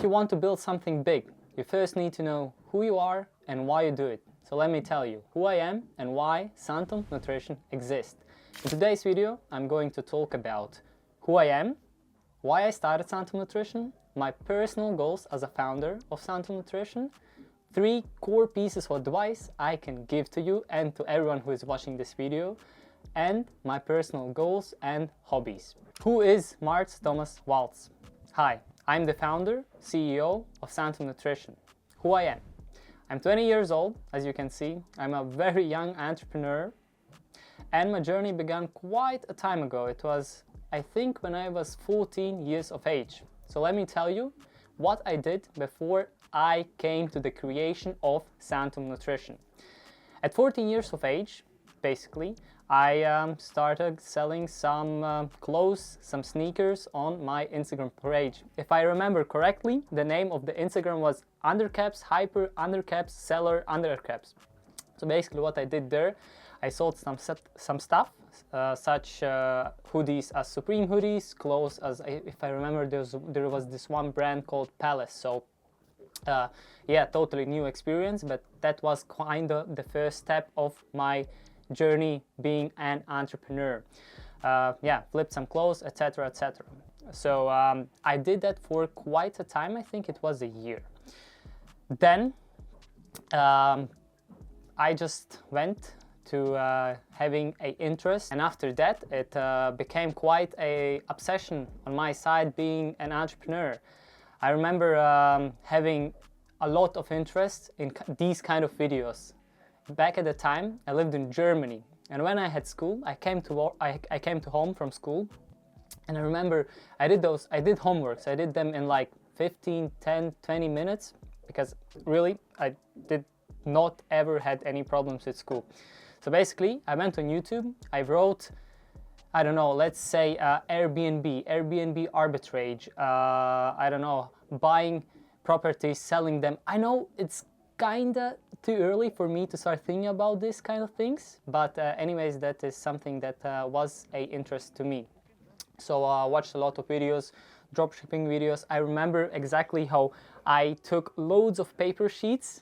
If you want to build something big, you first need to know who you are and why you do it. So let me tell you who I am and why Santom Nutrition exists. In today's video, I'm going to talk about who I am, why I started Santom Nutrition, my personal goals as a founder of Santom Nutrition, 3 core pieces of advice I can give to you and to everyone who is watching this video, and my personal goals and hobbies. Who is Marts Tomass Valts? Hi, I'm the founder, CEO of Santom Nutrition. Who I am? I'm 20 years old, as you can see. I'm a very young entrepreneur, and my journey began quite a time ago. It was, I think, when I was 14 years of age. So let me tell you what I did before I came to the creation of Santom Nutrition. At 14 years of age, basically, I started selling some clothes, some sneakers on my Instagram page. If I remember correctly, the name of the Instagram was undercaps, hyper, undercaps, seller, undercaps. So basically what I did there, I sold some stuff, such hoodies as Supreme hoodies, clothes as, if I remember, there was this one brand called Palace. So yeah, totally new experience, but that was kind of the first step of my journey being an entrepreneur. Yeah, flipped some clothes, etc, etc. So I did that for quite a time. I think it was a year. Then I just went to having an interest, and after that it became quite a obsession on my side being an entrepreneur. I remember having a lot of interest in these kind of videos. Back at the time, I lived in Germany, and when I had school, I came to home from school, and I remember I did homeworks. I did them in like 15, 10, 20 minutes, because really I did not ever had any problems with school. So basically, I went on YouTube, I wrote, I don't know, let's say Airbnb arbitrage, I don't know, buying properties, selling them. I know it's kinda too early for me to start thinking about this kind of things, but anyways, that is something that was a interest to me. So I watched a lot of videos, dropshipping videos. I remember exactly how I took loads of paper sheets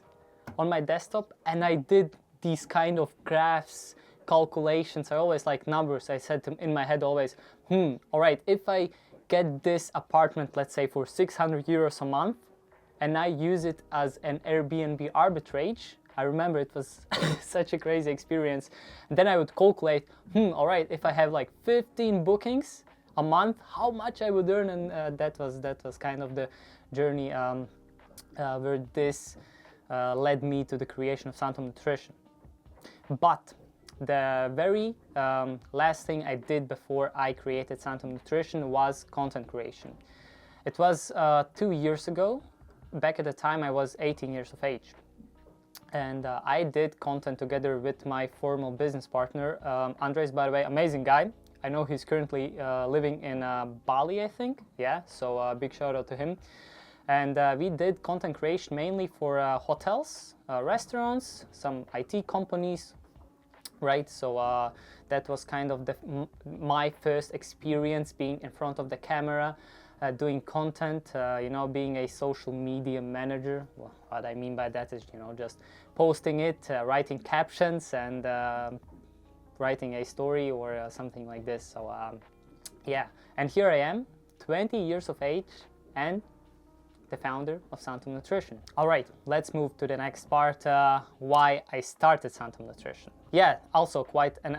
on my desktop and I did these kind of graphs, calculations. I always like numbers. I said in my head always, all right, if I get this apartment, let's say for 600 euros a month, and I use it as an Airbnb arbitrage, I remember it was such a crazy experience. And then I would calculate, all right, if I have like 15 bookings a month, how much I would earn, and that was kind of the journey where this led me to the creation of Santom Nutrition. But the very last thing I did before I created Santom Nutrition was content creation. It was 2 years ago. Back at the time I was 18 years of age, and I did content together with my former business partner, Andres, by the way, amazing guy. I know he's currently living in Bali, I think, yeah, so big shout out to him. And we did content creation mainly for hotels, restaurants, some IT companies, right? So that was kind of my first experience being in front of the camera, doing content, you know, being a social media manager. Well, what I mean by that is, you know, just posting it, writing captions, and writing a story or something like this. So yeah, and here I am, 20 years of age, and the founder of Santom Nutrition. All right, let's move to the next part, why I started Santom Nutrition. Yeah, also quite an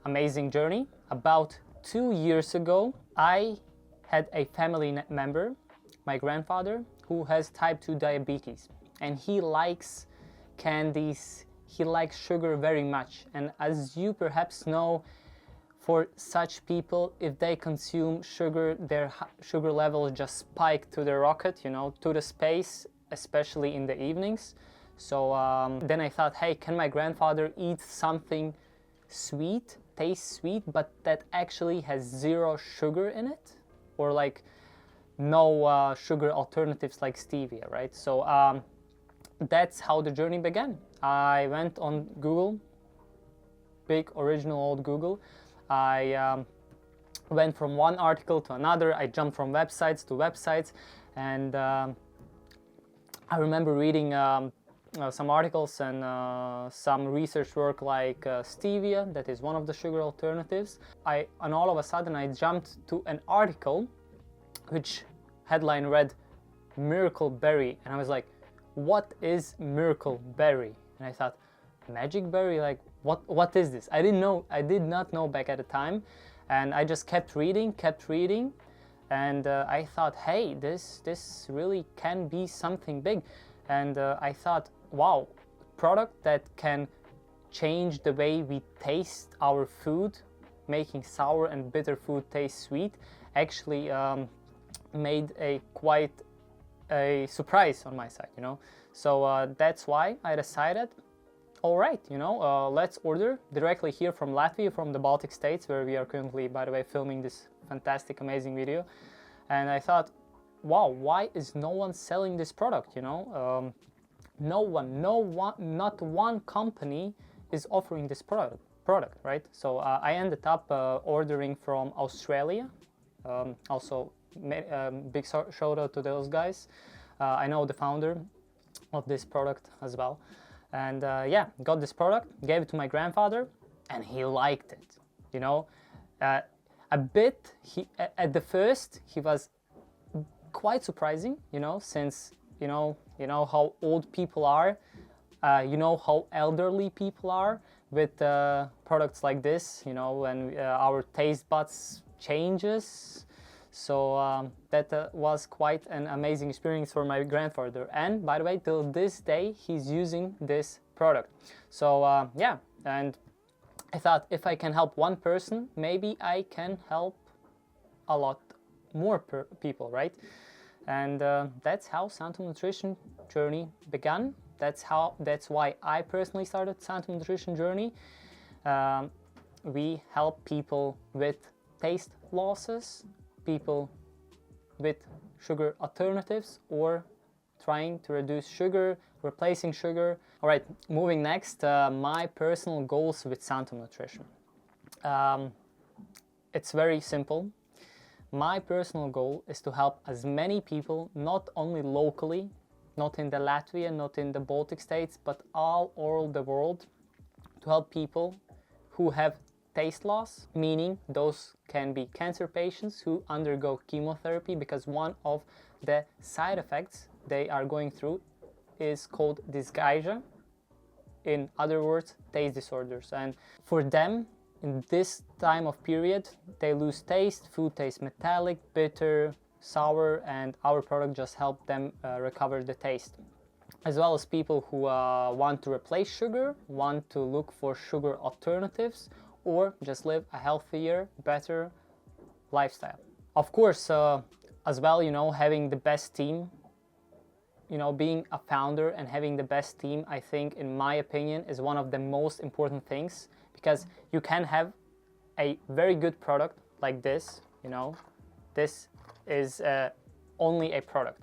amazing journey. About 2 years ago, I had a family member, my grandfather, who has type 2 diabetes, and he likes candies, he likes sugar very much. And as you perhaps know, for such people, if they consume sugar, their sugar levels just spike to the rocket, you know, to the space, especially in the evenings. So then I thought, hey, can my grandfather eat something sweet, taste sweet, but that actually has 0 sugar in it? Or like no sugar alternatives like stevia, right? So that's how the journey began. I went on Google, big original old Google. I went from one article to another. I jumped from websites to websites, and I remember reading some articles and some research work like stevia, that is one of the sugar alternatives. And all of a sudden I jumped to an article which headline read miracle berry, and I was like, what is miracle berry? And I thought, magic berry, like what is this? I did not know back at the time, and I just kept reading, and I thought, hey, this really can be something big. And I thought, wow, product that can change the way we taste our food, making sour and bitter food taste sweet, actually made quite a surprise on my side, you know. So that's why I decided, all right, you know, let's order directly here from Latvia, from the Baltic states, where we are currently, by the way, filming this fantastic, amazing video. And I thought, wow, why is no one selling this product, you know? No one, not one company is offering this product, right? So I ended up ordering from Australia. Also, big shout out to those guys. I know the founder of this product as well. And yeah, got this product, gave it to my grandfather, and he liked it, you know. A bit, at the first, he was quite surprising, you know, since, you know how old people are, you know how elderly people are with products like this, you know, when our taste buds changes. So that was quite an amazing experience for my grandfather. And by the way, till this day, he's using this product. So yeah, and I thought, if I can help one person, maybe I can help a lot more people, right? And that's how Santom Nutrition journey began. That's why I personally started Santom Nutrition journey. We help people with taste losses, people with sugar alternatives, or trying to reduce sugar, replacing sugar. All right, moving next, my personal goals with Santom Nutrition. It's very simple. My personal goal is to help as many people, not only locally, not in the Latvia, not in the Baltic states, but all over the world, to help people who have taste loss, meaning those can be cancer patients who undergo chemotherapy, because one of the side effects they are going through is called dysgeusia. In other words, taste disorders. And for them, in this time of period, they lose taste, food tastes metallic, bitter, sour, and our product just helps them recover the taste. As well as people who want to replace sugar, want to look for sugar alternatives, or just live a healthier, better lifestyle. Of course, as well, you know, having the best team, you know, being a founder and having the best team, I think, in my opinion, is one of the most important things, because you can have a very good product like this, you know, this is only a product.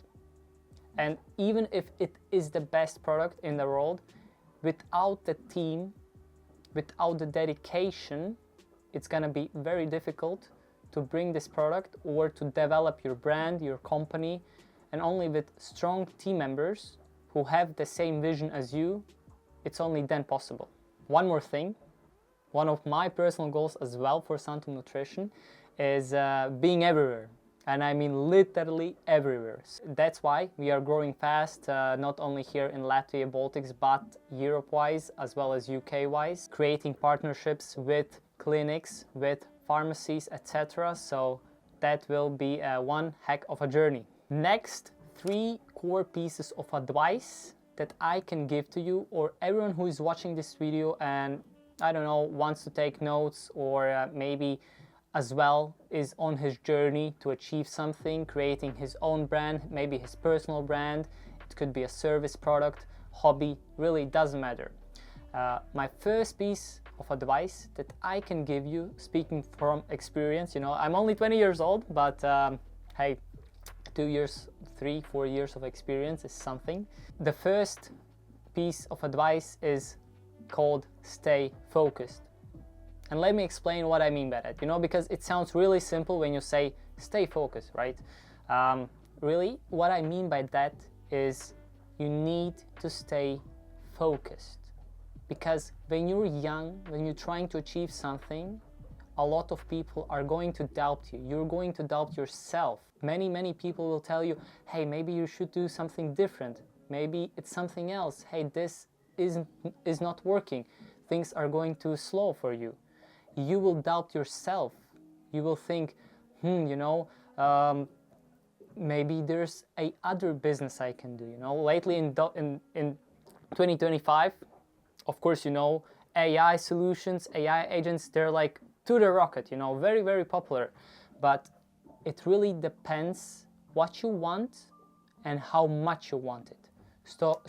And even if it is the best product in the world, without the team, without the dedication, it's gonna be very difficult to bring this product or to develop your brand, your company. And only with strong team members who have the same vision as you, it's only then possible. One more thing, one of my personal goals as well for Santom Nutrition is being everywhere. And I mean literally everywhere. That's why we are growing fast, not only here in Latvia, Baltics, but Europe-wise as well as UK-wise, creating partnerships with clinics, with pharmacies, etc. So that will be one heck of a journey. Next, 3 core pieces of advice that I can give to you, or everyone who is watching this video and, I don't know, wants to take notes, or maybe as well is on his journey to achieve something, creating his own brand, maybe his personal brand. It could be a service, product, hobby, really doesn't matter. My first piece of advice that I can give you, speaking from experience, you know, I'm only 20 years old, but hey, 2 years, 3, 4 years of experience is something. The first piece of advice is called stay focused. And let me explain what I mean by that, you know, because it sounds really simple when you say stay focused, right? Really, what I mean by that is you need to stay focused. Because when you're young, when you're trying to achieve something, a lot of people are going to doubt you. You're going to doubt yourself. Many people will tell you, hey, maybe you should do something different. Maybe it's something else. Hey, this is not working. Things are going too slow for you. You will doubt yourself. You will think, maybe there's a other business I can do. Lately in 2025, of course, AI solutions, AI agents, they're like to the rocket, very, very popular. But it really depends what you want and how much you want it. So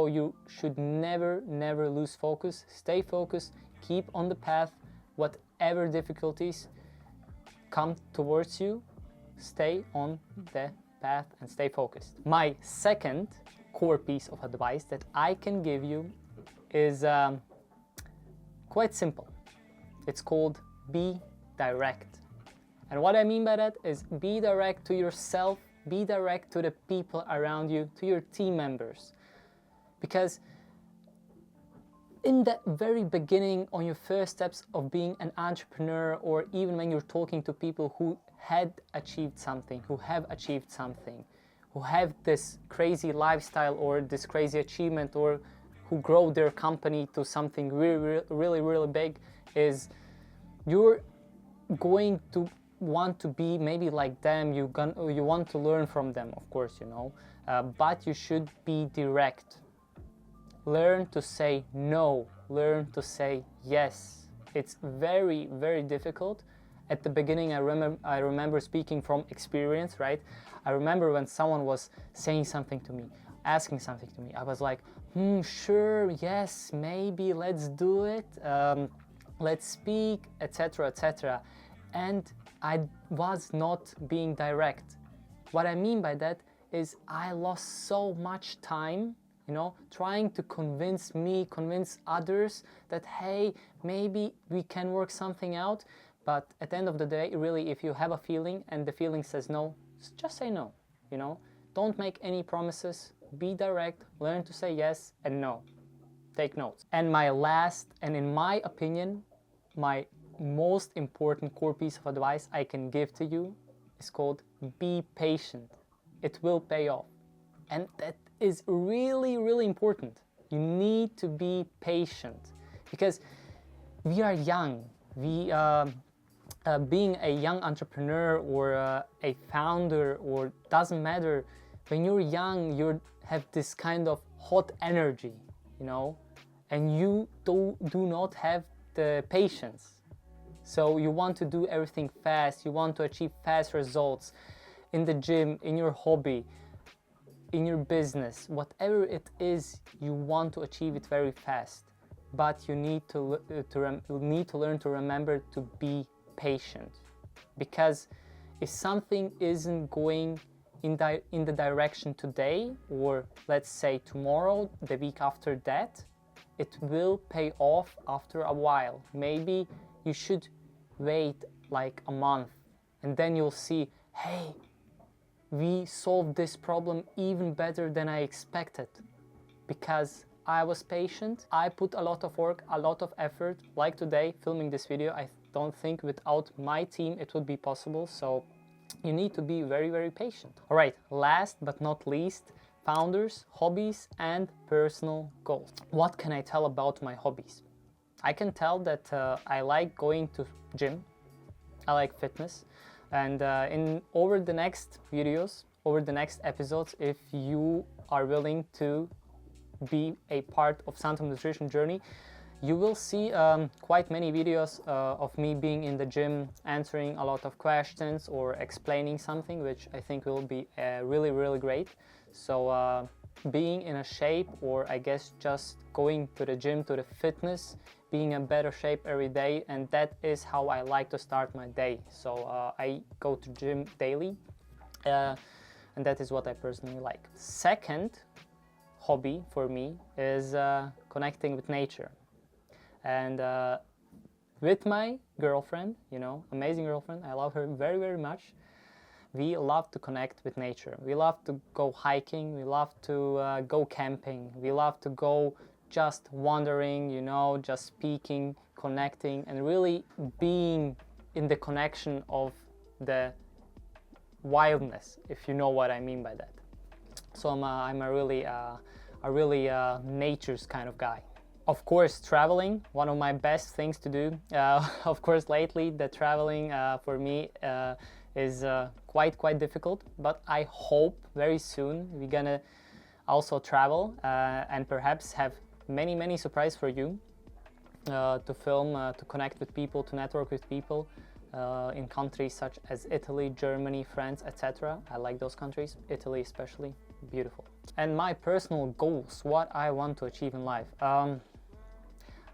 you should never lose focus. Stay focused, keep on the path. Whatever difficulties come towards you, stay on the path and stay focused. My second core piece of advice that I can give you is quite simple. It's called be direct. And what I mean by that is be direct to yourself, be direct to the people around you, to your team members. Because in the very beginning, on your first steps of being an entrepreneur, or even when you're talking to people who had achieved something, who have achieved something, who have this crazy lifestyle or this crazy achievement, or who grow their company to something really big, is you're going to want to be maybe like them. You want to learn from them, of course, but you should be direct. Learn to say no, learn to say yes. It's very difficult. At the beginning, I remember speaking from experience, right? I remember when someone was saying something to me, asking something to me, I was like, sure, yes, maybe, let's do it, let's speak, etc. And I was not being direct. What I mean by that is I lost so much time, trying to convince others that, hey, maybe we can work something out. But at the end of the day, really, if you have a feeling and the feeling says no, just say no, Don't make any promises, be direct, learn to say yes and no. Take notes. And my last, and in my opinion, my most important core piece of advice I can give to you is called be patient. It will pay off. And that is really important. You need to be patient because we are young. Being a young entrepreneur or a founder, or doesn't matter, when you're young, you have this kind of hot energy, and you do not have the patience. So you want to do everything fast, you want to achieve fast results in the gym, in your hobby, in your business, whatever it is, you want to achieve it very fast. But you need to learn to remember to be patient. Because if something isn't going in the direction today, or let's say tomorrow, the week after that, it will pay off after a while. Maybe you should wait like a month, and then you'll see, hey, we solved this problem even better than I expected. Because I was patient, I put a lot of work, a lot of effort. Like today, filming this video, I don't think without my team it would be possible. So you need to be very patient. All right, last but not least, founders, hobbies, and personal goals. What can I tell about my hobbies? I can tell that I like going to gym, I like fitness, and over the next videos, over the next episodes, if you are willing to be a part of Santom Nutrition journey, you will see quite many videos of me being in the gym, answering a lot of questions or explaining something, which I think will be really great. So being in a shape, or I guess just going to the gym, to the fitness, being in better shape every day, and that is how I like to start my day. So I go to gym daily, and that is what I personally like. Second hobby for me is connecting with nature. And with my girlfriend, amazing girlfriend, I love her very much. we love to connect with nature. We love to go hiking, we love to go camping, we love to go just wandering, you know, just speaking, connecting, and really being in the connection of the wildness, if you know what I mean by that. So I'm a really nature's kind of guy. Of course, traveling, one of my best things to do. Of course, lately the traveling for me is quite difficult, but I hope very soon we're gonna also travel and perhaps have many surprises for you to film, to connect with people, to network with people in countries such as Italy, Germany, France, etc. I like those countries, Italy especially, beautiful. And my personal goals, what I want to achieve in life.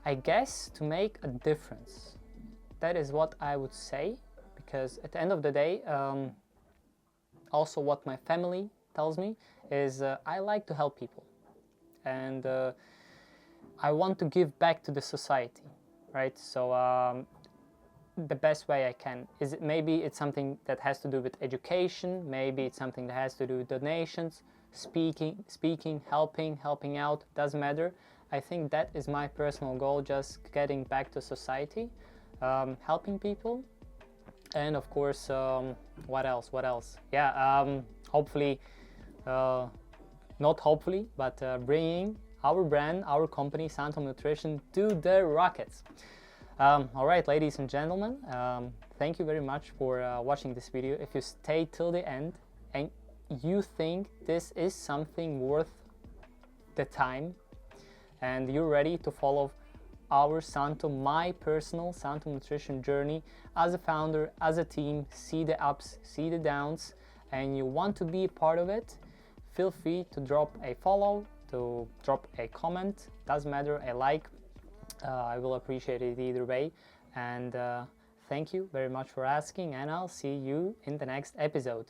I guess to make a difference. That is what I would say, because at the end of the day, also what my family tells me is I like to help people, and I want to give back to the society, right? So the best way I can is maybe it's something that has to do with education, maybe it's something that has to do with donations, speaking, helping out, doesn't matter. I think that is my personal goal, just getting back to society, helping people, and of course, what else? Yeah, hopefully, not hopefully, but bringing our brand, our company, Santom Nutrition, to the rockets. All right, ladies and gentlemen, thank you very much for watching this video. If you stay till the end and you think this is something worth the time, and you're ready to follow our Santom, my personal Santom Nutrition journey as a founder, as a team, see the ups, see the downs, and you want to be a part of it, feel free to drop a follow, to drop a comment, doesn't matter, a like. I will appreciate it either way. And thank you very much for asking, and I'll see you in the next episode.